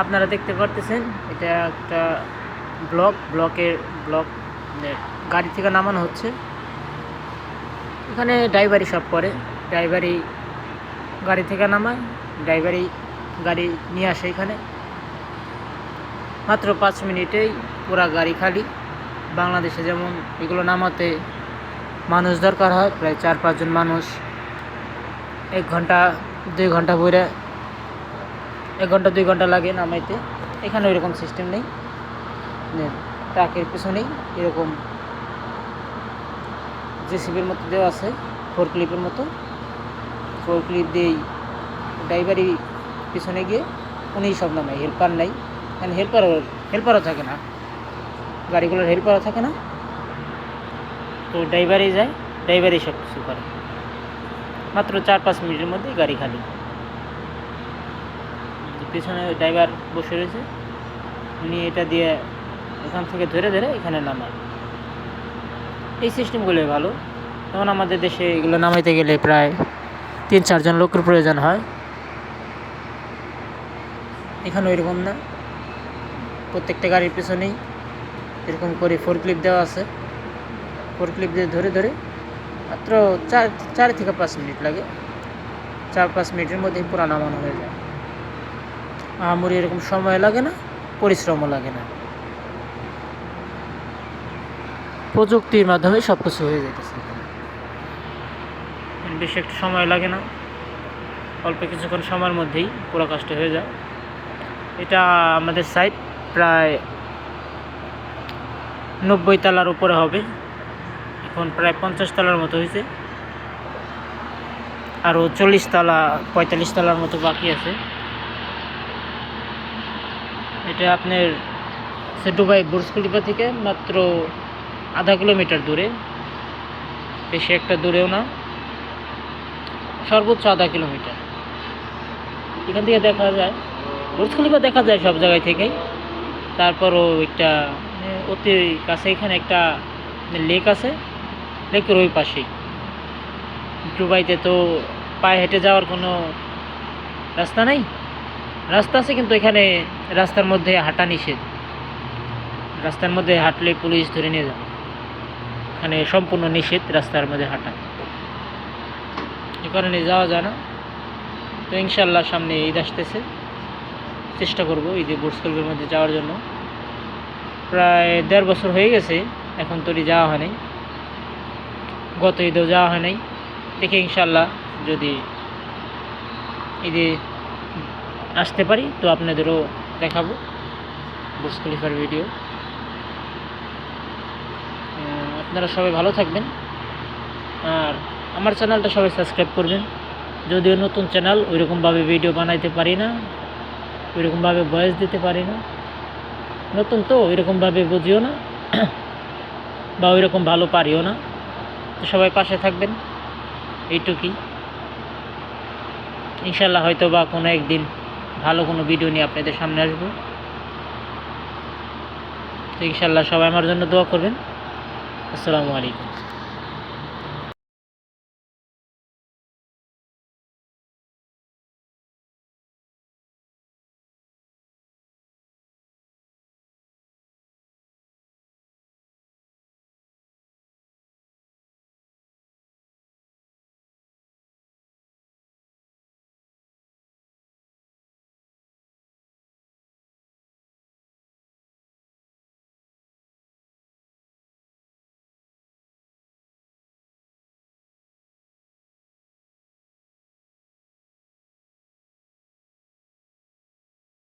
আপনারা দেখতে পারতেছেন এটা একটা ব্লক গাড়ি থেকে নামানো হচ্ছে। এখানে ড্রাইভারই সব করে, ড্রাইভারই গাড়ি থেকে নামায়, ড্রাইভারই গাড়ি নিয়ে আসে। এখানে মাত্র 5 মিনিটেই পুরা গাড়ি খালি। বাংলাদেশে যেমন এগুলো নামাতে মানুষ দরকার হয় প্রায় 4-5 জন মানুষ, 1 ঘন্টা 2 ঘন্টা বইরা 1 ঘন্টা 2 ঘন্টা লাগে নামাইতে। এখানে ওইরকম সিস্টেম নেই। ট্রাকের পিছনেই এরকম জেসিবির মতো দেওয়া আছে, ফোরক্লিপের মতো। ফোরক্লিপ দিয়েই ড্রাইভারই পিছনে গিয়ে উনিই সব নামায়, হেল্পার নাই। মানে হেল্পারও থাকে না, গাড়িগুলোর হেল্পারও থাকে না, তো ড্রাইভারই যায়, ড্রাইভারই সব কিছু করে। মাত্র 4-5 মিনিটের মধ্যেই গাড়ি খালি। পিছনে ড্রাইভার বসে রয়েছে, উনি এটা দিয়ে এখান থেকে ধরে ধরে এখানে নামায়। এই সিস্টেমগুলোই ভালো। যেমন আমাদের দেশে এগুলো নামাইতে গেলে প্রায় 3-4 জন লোকের প্রয়োজন হয়। এখানে ওইরকম না, প্রত্যেকটা গাড়ির পিছনেই এরকম করে ফোরক্লিপ দেওয়া আছে। ফোরক্লিপ দিয়ে ধরে ধরে মাত্র 4 থেকে 5 মিনিট লাগে। 4-5 মিনিটের মধ্যেই পুরো নামানো হয়ে যায়। আমার এরকম সময় লাগে না, পরিশ্রমও লাগে না। প্রযুক্তির মাধ্যমে সব কিছু হয়ে যাইতেছে। বেশি একটা সময় লাগে না, অল্প কিছুক্ষণ সময়ের মধ্যেই পুরো কাজটা হয়ে যায়। এটা আমাদের সাইট প্রায় 90 তলার উপরে হবে, এখন প্রায় 50 তলার মতো হয়েছে, আরও 40 তলা 45 তলার মতো বাকি আছে। এটা আপনার দুবাই বুর্জ খলিফা থেকে মাত্র আধা কিলোমিটার দূরে, বেশি একটা দূরেও না, সর্বোচ্চ আধা কিলোমিটার। এখান থেকে দেখা যায় বুর্জ খলিফা দেখা যায় সব জায়গায় থেকেই। তারপরও একটা অতি কাছে এখানে একটা লেক আছে, লেকের ওই পাশেই। দুবাইতে তো পায়ে হেঁটে যাওয়ার কোনো রাস্তা নেই, রাস্তা আছে কিন্তু এখানে রাস্তার মধ্যে হাঁটা নিষেধ। রাস্তার মধ্যে হাঁটলে পুলিশ ধরে নিয়ে যাবে, এখানে সম্পূর্ণ নিষেধ রাস্তার মধ্যে হাঁটা, এ কারণে যাওয়া যায় না। তো ইনশাল্লাহ সামনে ঈদ আসতেছে, চেষ্টা করব ঈদে বুর্জ খলিফার মধ্যে যাওয়ার জন্য। প্রায় 1.5 বছর হয়ে গেছে এখন তোরই যাওয়া হয় নাই, গত ঈদেও যাওয়া হয় নাই। দেখে ইনশাল্লাহ যদি ঈদে আসতে পারি তো আপনাদেরও দেখাবো বুর্জ খলিফার ভিডিও। আপনারা সবাই ভালো থাকবেন, আর আমার চ্যানেলটা সবাই সাবস্ক্রাইব করবেন। যদিও নতুন চ্যানেল, ওইরকমভাবে ভিডিও বানাইতে পারি না, ওইরকমভাবে ভয়েস দিতে পারি না, নতুন তো ওইরকমভাবে বুঝিও না বা ওইরকম ভালো পারিও না। তো সবাই পাশে থাকবেন, এইটুকুই। ইনশাল্লাহ হয়তো বা কোনো একদিন ভালো কোনো ভিডিও নিয়ে আপনাদের সামনে আসবো। তো ইনশাল্লাহ সবাই আমার জন্য দোয়া করবেন। আসসালামু আলাইকুম।